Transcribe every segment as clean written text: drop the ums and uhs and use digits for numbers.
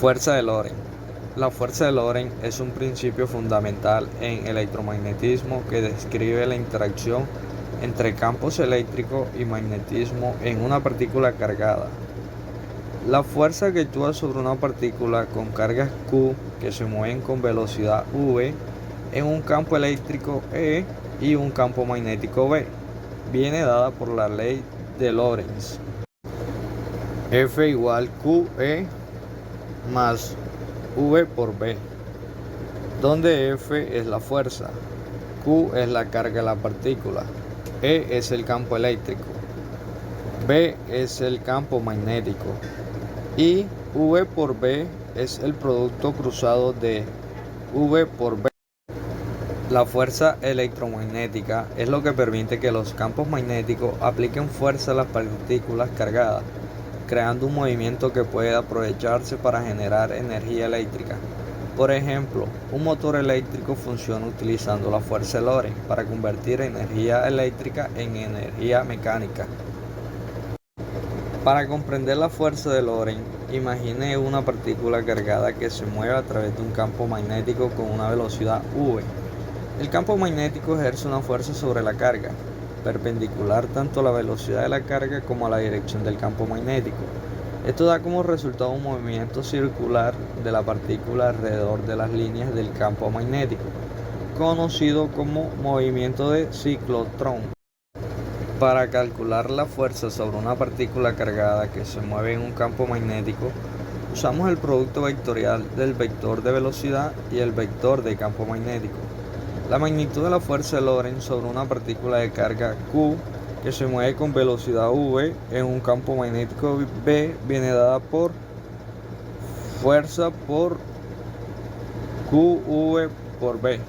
Fuerza de Lorentz. La fuerza de Lorentz es un principio fundamental en electromagnetismo que describe la interacción entre campos eléctricos y magnetismo en una partícula cargada. La fuerza que actúa sobre una partícula con cargas Q que se mueven con velocidad v en un campo eléctrico E y un campo magnético B viene dada por la ley de Lorentz. F igual QE más V por B, donde F es la fuerza, Q es la carga de la partícula, E es el campo eléctrico, B es el campo magnético y V por B es el producto cruzado de V por B. La fuerza electromagnética es lo que permite que los campos magnéticos apliquen fuerza a las partículas cargadas, creando un movimiento que puede aprovecharse para generar energía eléctrica. Por ejemplo, un motor eléctrico funciona utilizando la fuerza de Lorentz para convertir energía eléctrica en energía mecánica. Para comprender la fuerza de Lorentz, imagine una partícula cargada que se mueve a través de un campo magnético con una velocidad v. El campo magnético ejerce una fuerza sobre la carga, perpendicular tanto a la velocidad de la carga como a la dirección del campo magnético. Esto da como resultado un movimiento circular de la partícula alrededor de las líneas del campo magnético, conocido como movimiento de ciclotrón. Para calcular la fuerza sobre una partícula cargada que se mueve en un campo magnético, usamos el producto vectorial del vector de velocidad y el vector de campo magnético. La magnitud de la fuerza de Lorentz sobre una partícula de carga Q que se mueve con velocidad v en un campo magnético B viene dada por fuerza por QV por B,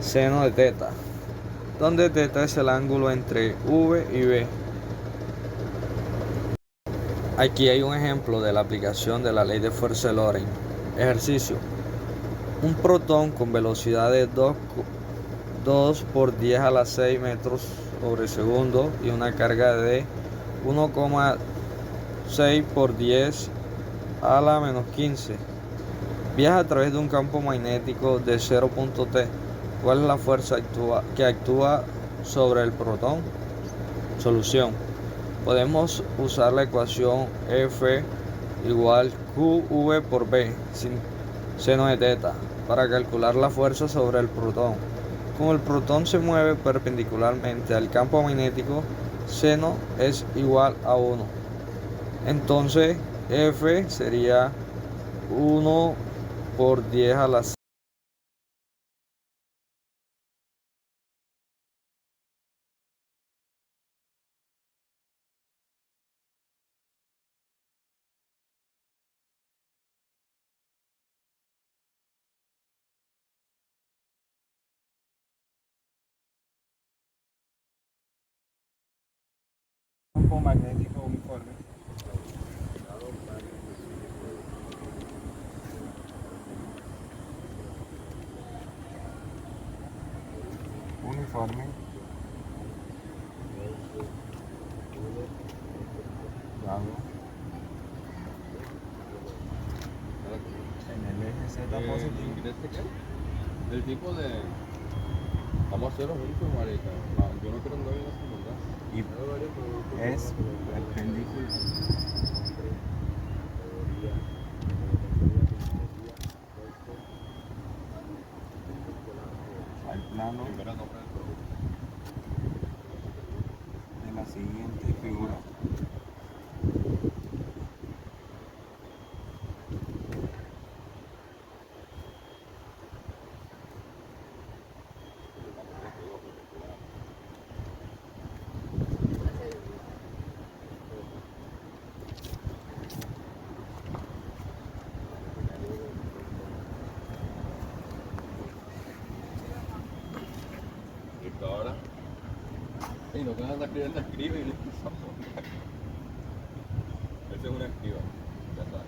seno de teta, donde teta es el ángulo entre V y B. Aquí hay un ejemplo de la aplicación de la ley de fuerza de Lorentz. Ejercicio. Un protón con velocidad de 2 por 10 a la 6 metros sobre segundo y una carga de 1,6 por 10 a la menos 15. Viaja a través de un campo magnético de 0.t. ¿Cuál es la fuerza que actúa sobre el protón? Solución. Podemos usar la ecuación F igual QV por B sin seno de teta para calcular la fuerza sobre el protón. Como el protón se mueve perpendicularmente al campo magnético, seno es igual a 1. Entonces F sería 1 por 10 a la 6. Campo magnético uniforme. Uniforme. Dado. En el eje Z positivo. El tipo de... Vamos a hacerlo juntos, marica. No, yo no quiero andar en esa maldad. Y es perpendicular al plano de la siguiente figura. Listo, ahora. Y no te vas a estar escribiendo, escribe y listo. Esa es una escriba. Ya sabes.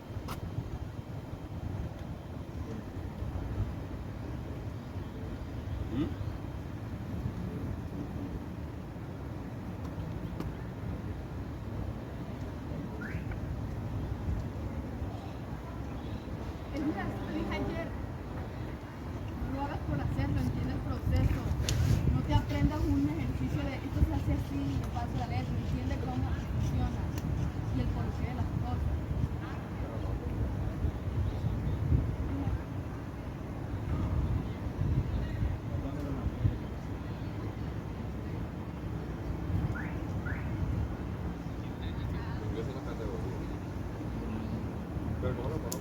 ¿Mm? Es mira, eso te dije ayer. No lo hagas por hacerlo, entiende el proceso. No te aprendas un ejercicio de esto se hace así, de paso la letra, entiende cómo funciona y el porqué de las cosas. Inglés es la categoría. Pero no lo conozco.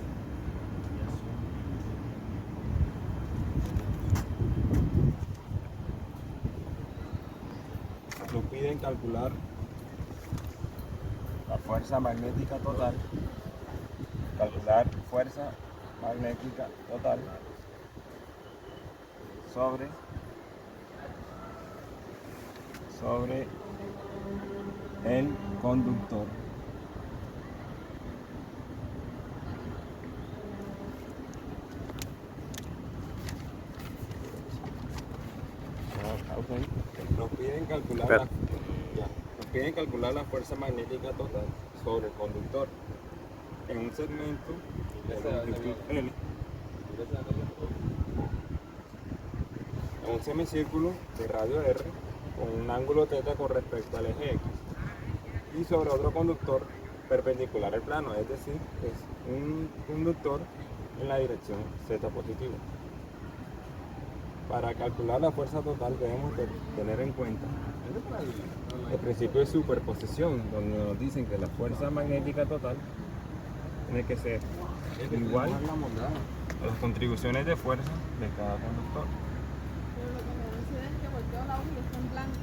Nos piden calcular la fuerza magnética total, calcular fuerza magnética total sobre el conductor. Nos piden calcular nos piden calcular la fuerza magnética total sobre el conductor en un segmento de longitud L, en un semicírculo de radio R con un ángulo θ con respecto al eje X y sobre otro conductor perpendicular al plano, es decir, es un conductor en la dirección Z positiva. Para calcular la fuerza total debemos tener en cuenta el principio de superposición, donde nos dicen que la fuerza magnética total tiene que ser igual a las contribuciones de fuerza de cada conductor. Pero lo que me sucede es que volteo la hoja y está en blanco.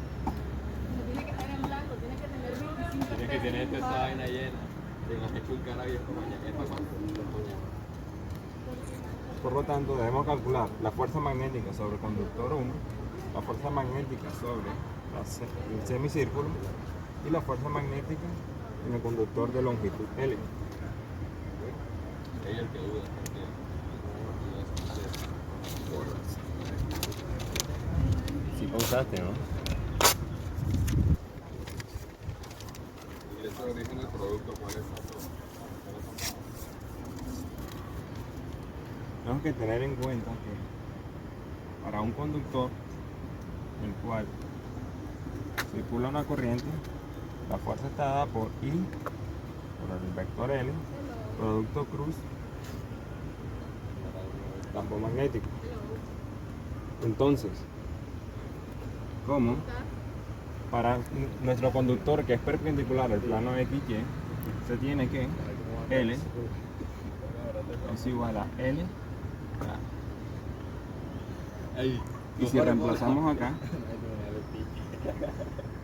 No tiene que estar en blanco, tiene que tener 25 Tienes que tener esta vaina llena. Tengas que chulcar a viejo mañana. ¿Es para cuánto? Por lo tanto, debemos calcular la fuerza magnética sobre el conductor 1, la fuerza magnética sobre el semicírculo y la fuerza magnética en el conductor de longitud L. Ella el que duda. Si pausaste, ¿no? Y ese origen del producto, ¿cuál es? Tenemos que tener en cuenta que para un conductor, el cual circula una corriente, la fuerza está dada por I, por el vector L, producto cruz, campo magnético. Entonces, ¿cómo? Para nuestro conductor que es perpendicular al plano XY, se tiene que L es igual a L. Y si reemplazamos acá,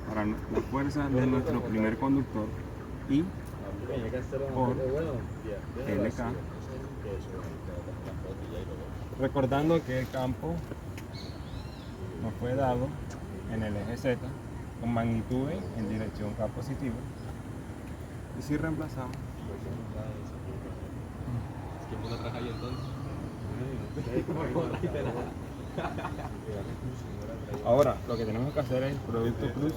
para la fuerza de nuestro primer conductor, I por LK, recordando que el campo nos fue dado en el eje Z con magnitudes en dirección K positiva. Y si reemplazamos, ¿Quién pone atrás ahí entonces? ahora lo que tenemos que hacer es el producto cruz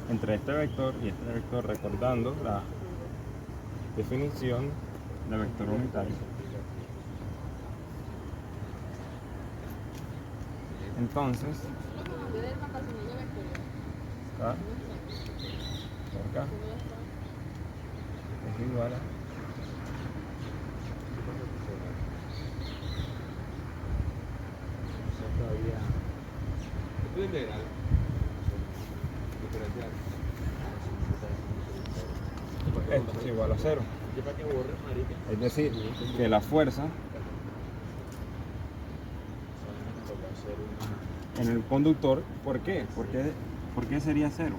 entre este vector y este vector, recordando la definición de vector unitario. Entonces, K por K es igual a Esto es integral. Diferencial. esto es igual a 0. ¿Qué para qué borres, marica? Es decir, que la fuerza en el conductor, ¿por qué? ¿Por qué sería 0?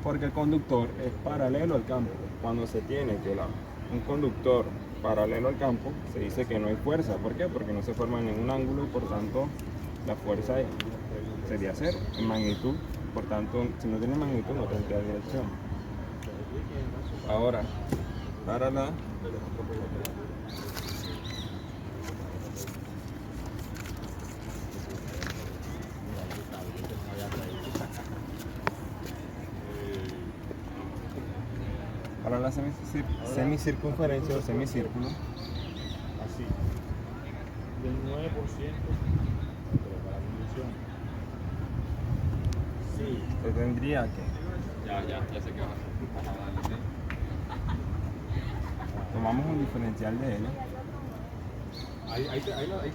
Porque el conductor es paralelo al campo. Cuando se tiene que un conductor paralelo al campo, se dice que no hay fuerza. ¿Por qué? Porque no se forma ningún ángulo, por tanto, la fuerza sería 0 en magnitud. Por tanto, si no tiene magnitud, no tendría dirección. Ahora, para la semicircunferencia o semicírculo, así, del 9% de la condición. Sí, se tendría que Ya sé que vas a darle, ¿sí? tomamos un diferencial de L,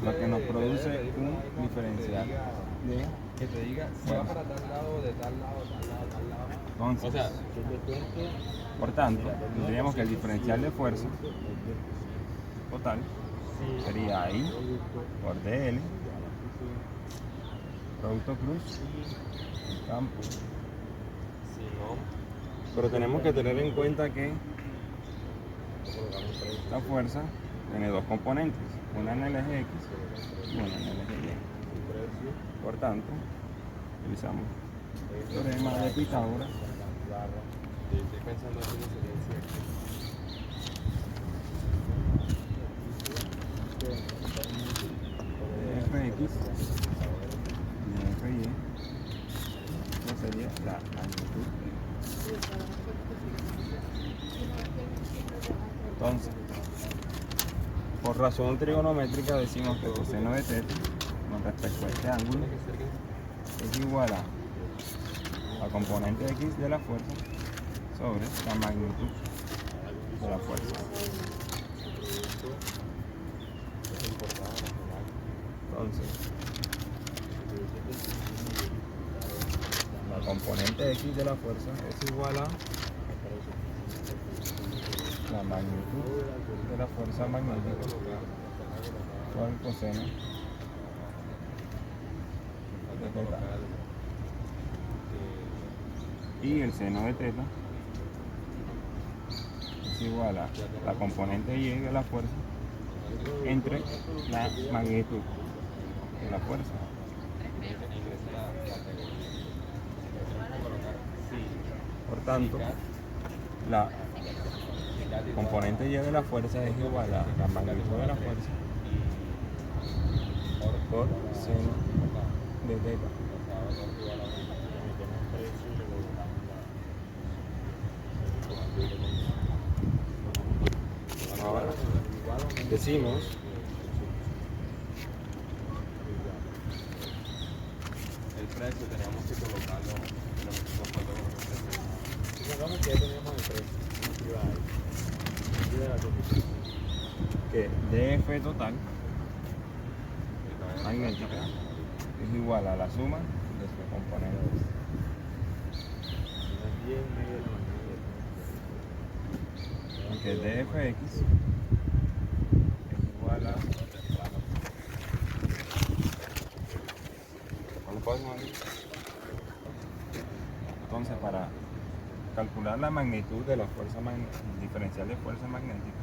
lo que nos produce un diferencial de. Que te diga si Bueno. va para tal lado, de tal lado, tal lado, tal lado. Entonces, O sea, por tanto, tendríamos que el diferencial de fuerza total sería I por DL, producto cruz, campo. Pero tenemos que tener en cuenta que esta fuerza tiene dos componentes, una en el eje X y una en el eje Y. Por tanto, utilizamos el teorema de Pitágoras. estoy pensando en una diferencia aquí. De Fx y de Fy, esta sería la magnitud. Entonces, por razón trigonométrica decimos que coseno de θ con respecto a este ángulo es igual a la componente x de la fuerza sobre la magnitud de la fuerza. Entonces, la componente x de la fuerza es igual a la magnitud de la fuerza magnética por el coseno de θ. Y el seno de θ es igual a la componente y de la fuerza entre la magnitud de la fuerza. Por tanto, la componente y de la fuerza es igual a la magnitud de la fuerza por seno de θ. Ahora decimos El precio teníamos que colocarlo en los puestos con los precios. Supongamos que ya tenemos el precio, que dF total magnética es igual a la suma de sus componentes. Aunque dfx es igual a. Entonces, para calcular la magnitud de la fuerza diferencial de fuerza magnética,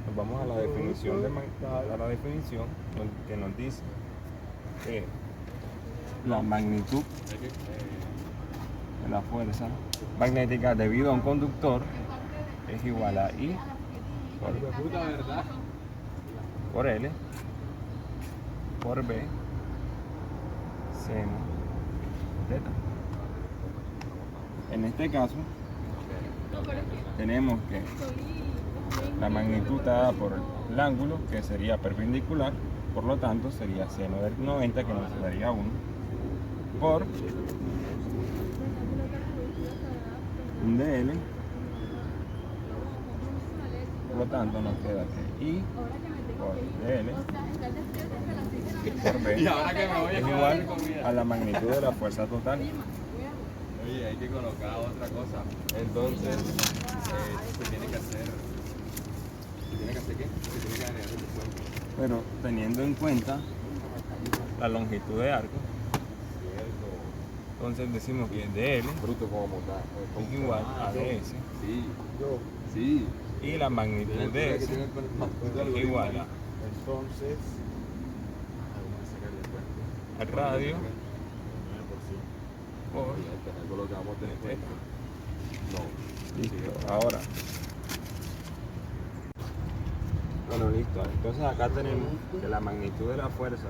nos vamos a la definición que nos dice que la magnitud de la fuerza magnética debido a un conductor es igual a I por L por B seno θ. En este caso tenemos que la magnitud está dada por el ángulo, que sería perpendicular, por lo tanto sería seno de 90, que nos daría 1, por un DL, por lo tanto nos queda que I por DL por B Y ahora que me voy a es igual a la magnitud de la fuerza total. Oye, hay que colocar otra cosa. Entonces, se tiene que hacer. ¿Se tiene que hacer qué? Se tiene que agregar el descuento. Pero teniendo en cuenta la longitud de arco, entonces decimos que DL Bruto como montar. es igual a DS Sí. y la magnitud de S es igual a Entonces, al radio por colocamos después. No. listo. Ahora, bueno, listo. Entonces acá tenemos que la magnitud de la fuerza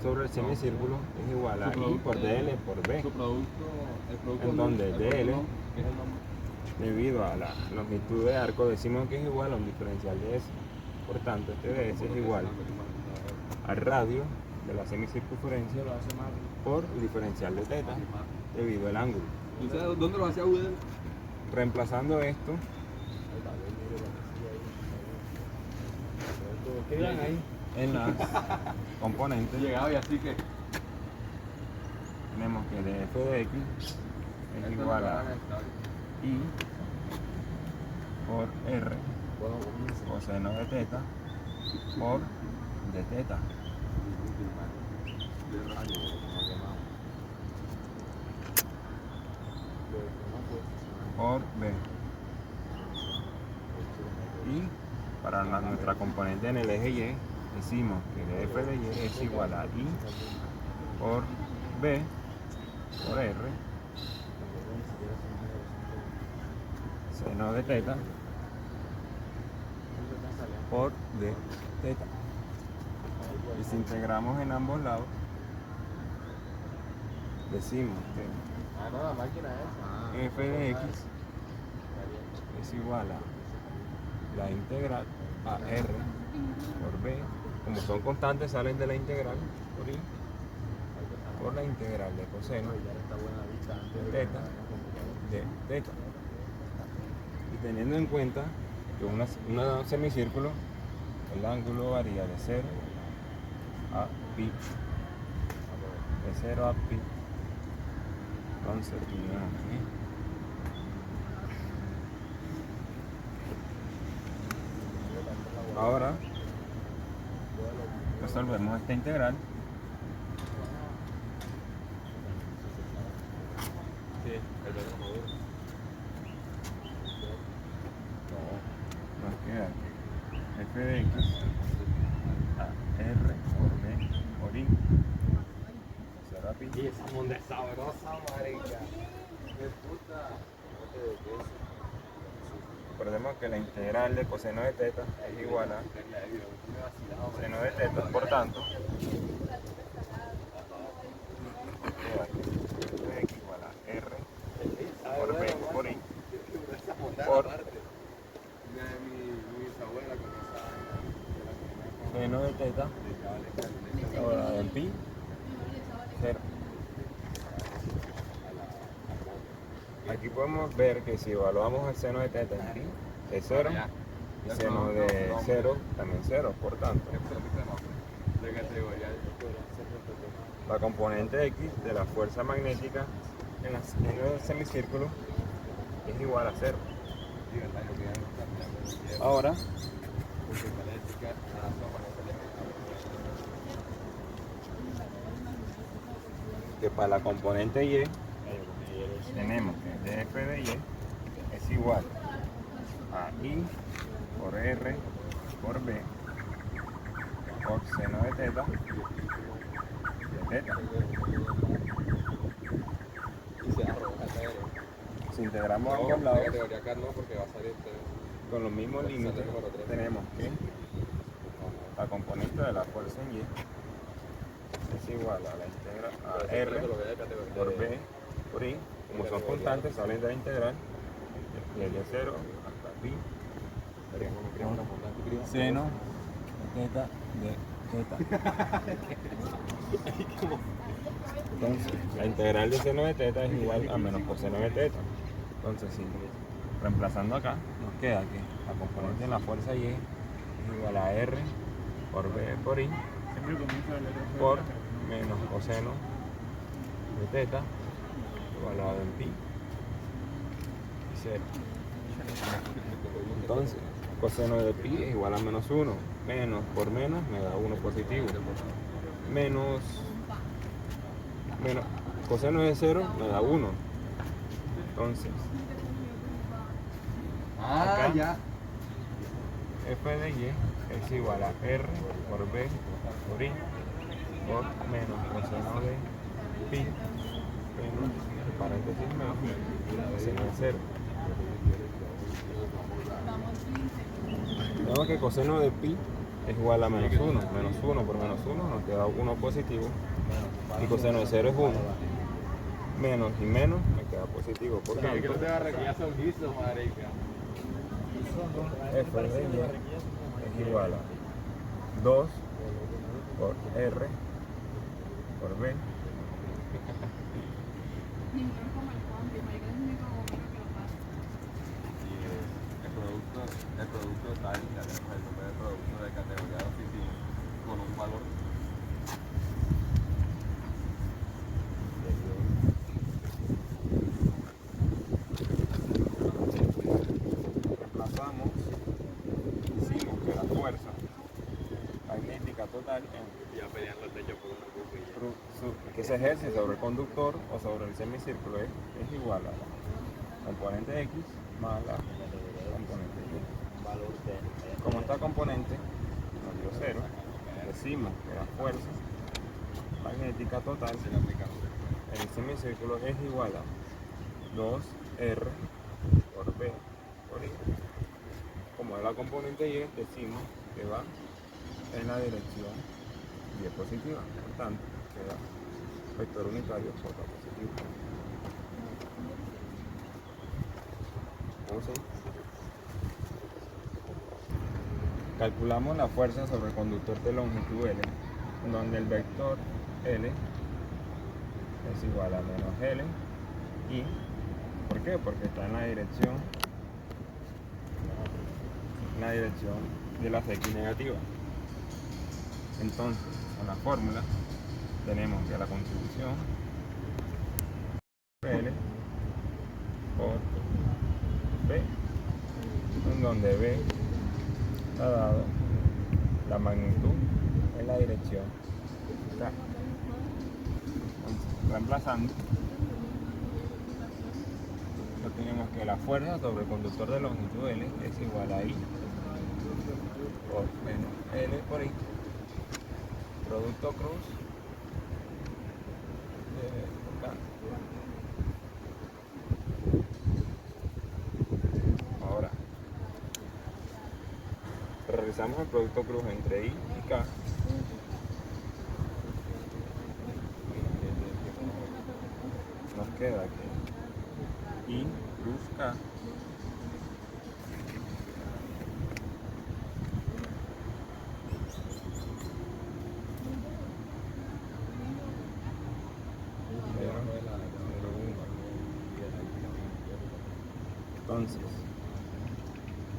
sobre el semicírculo es igual a I por DL por B, Su producto, el producto en donde el DL, producto, que es el nombre. debido a la longitud de arco, decimos que es igual a un diferencial de S. Por tanto, este de S es igual al radio de la semicircunferencia por el diferencial de teta debido al ángulo. ¿Tú sabes dónde lo hacía Udel? Reemplazando esto, ¿Qué iban ahí? en las componentes, Llegaba y así que. tenemos que df de x es igual a I por R coseno de teta por de teta. Por B. Y para nuestra componente en el eje Y, decimos que df de Y es igual a I por B por R seno de teta por D teta. Y si integramos en ambos lados, decimos que la máquina esa. f de x es igual a la integral a r por b, como son constantes salen de la integral por i, por la integral de coseno de teta de teta. Y teniendo en cuenta que un semicírculo, el ángulo varía de 0 a pi, de 0 a pi. Entonces tenemos aquí ahora resolvemos esta integral. Sí, el de modelo. Nos queda f de x a r por b por i 0 a pi. Y esa monda es sabrosa, marica. Qué puta. Recordemos que la integral de coseno de teta es igual a seno de teta, por tanto, f igual a r por b por i por Mi bisabuela con esa. seno de teta ahora en pi 0. Aquí podemos ver que si evaluamos el seno de teta en pi es 0 y seno de 0 también 0, por tanto De categoría. la componente x de la fuerza magnética en el semicírculo es igual a 0. Ahora que para la componente y tenemos que df de y es igual a i por r por b por seno de teta de teta. Si integramos ambos lados Categoría acá no, porque va a salir. con los mismos límites, tenemos que la componente de la fuerza en y es igual a la integral a r por b por i, como son constantes salen de la integral desde 0 hasta pi seno de teta de teta. Entonces la integral de seno de teta es igual a menos coseno de teta. Entonces si reemplazando acá nos queda que la componente de la fuerza y es igual a r por b por i por menos coseno de teta igualado en pi y 0. Entonces coseno de pi es igual a menos 1, menos por menos me da 1 positivo, menos coseno de 0 me da 1. Entonces acá, ya. f de y es igual a r por b por i por menos coseno de pi menos paréntesis menos coseno de 0. Tenemos que coseno de pi es igual a menos 1. Menos 1 por menos 1 nos queda 1 positivo. Y coseno de 0 es 1. Menos y menos me queda positivo. Por tanto, Que no te agarre que ya son guisos, marica. f de y es igual a 2 por r por b. Ninguno es como el cambio, marica, es el único momento que lo pasa. Y el producto tal, ya tenemos el nombre de producto de categoría de oficina con un valor. Reemplazamos, hicimos que la fuerza magnética total Ya pelean los techos por una cuca que se ejerce sobre el conductor o sobre el semicírculo es igual a la componente x más la componente y. Como esta componente nos dio 0, decimos que la fuerza magnética total en el semicírculo es igual a 2r por b por i. Como es la componente y, decimos que va en la dirección y positiva, por tanto queda vector unitario J positivo. Entonces, calculamos la fuerza sobre el conductor de longitud L, donde el vector L es igual a menos L y, ¿por qué? Porque está en la dirección de las X negativas. Entonces, en la fórmula tenemos que la contribución L por B, en donde B ha dado la magnitud en la dirección K. Entonces, reemplazando, ya tenemos que la fuerza sobre el conductor de longitud L es igual a I por menos L por I, producto cruz de K. Ahora, realizamos el producto cruz entre I y K. Nos queda que I cruz K Entonces,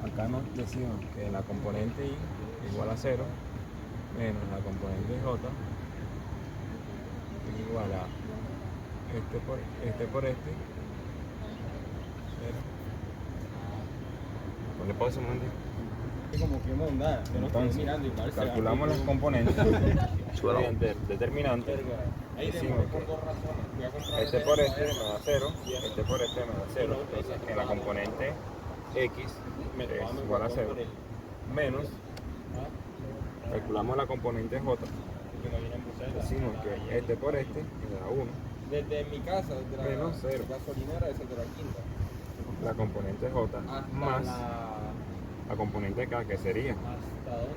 acá nos decimos que la componente I igual a 0 menos la componente J igual a este por este. Ponle pausa un momento. como que mondada, yo no estoy Entonces, mirando y parece calculamos las componentes mediante el determinante. ahí Decimos por que dos razones. Voy a comprar este por este me da 0, este por este me da 0. Entonces, en la componente X es igual a 0 menos, calculamos la componente J. Decimos que este por este me da 1. Desde mi casa, desde la Menos 0. gasolinera, esa de la quinta. La componente J Hasta más la... la componente K, que sería ¿Hasta dónde?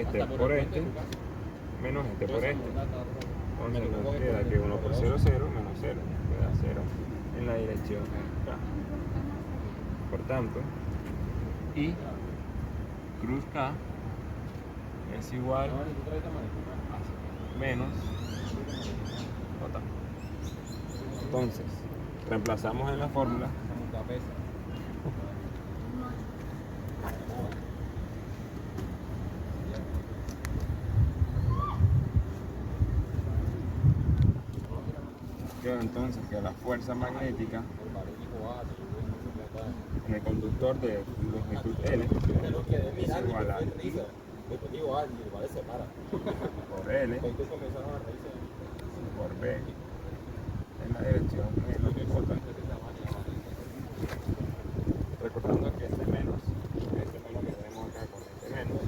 este Hasta por el este puente de tu casa. menos este por este. Entonces Me nos tocó queda después que de 1 por 0, 0, menos 0. Queda 0 en la dirección K. Por tanto, I cruz K es igual a menos J. Entonces, reemplazamos en la fórmula. Queda entonces que la fuerza magnética en el conductor de longitud L es igual a I por L por B en la dirección menos J. Recordando que este menos que tenemos acá con este menos,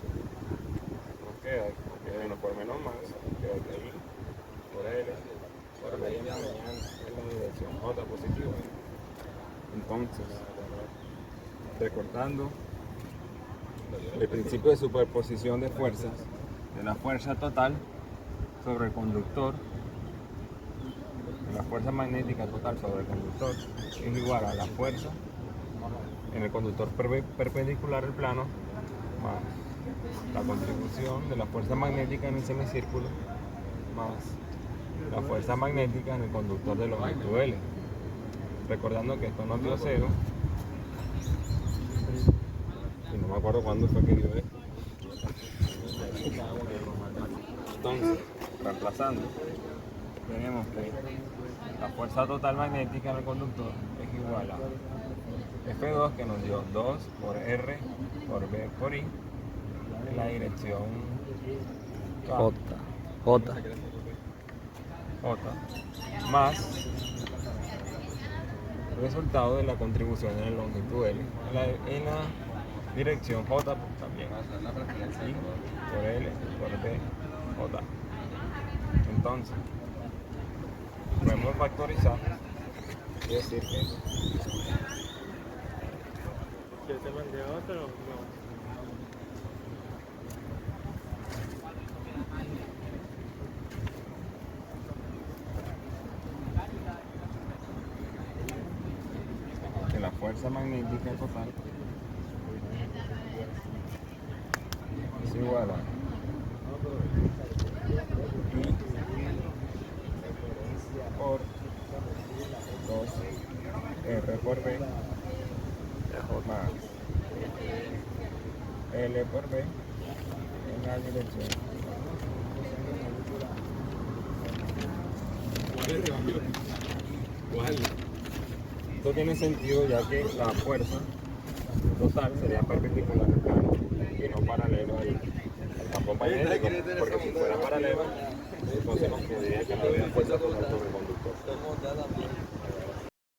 nos queda que menos por menos más, queda que I por L por B en la dirección J positiva. Entonces, recortando, el principio de superposición de fuerzas de la fuerza total sobre el conductor, de la fuerza magnética total sobre el conductor, es igual a la fuerza en el conductor perpendicular al plano más la contribución de la fuerza magnética en el semicírculo más la fuerza magnética en el conductor de longitud L. Recordando que esto no dio cero, y no me acuerdo cuándo fue que dio esto. Entonces, reemplazando, tenemos que la fuerza total magnética en el conductor es igual a F2, que nos dio 2 por R por B por I en la dirección J. J. J, más el resultado de la contribución en la longitud L en la dirección J también, I por L por B, J. Entonces, podemos factorizar y decir ¿Que te mandé otro? No. que la fuerza magnética total es igual a I por 2R por B más L por B en la dirección. Esto tiene sentido ya que la fuerza total sería perpendicular al plano y no paralelo al campo magnético, porque si fuera paralelo, entonces nos quedaría que no había fuerza total sobre el conductor.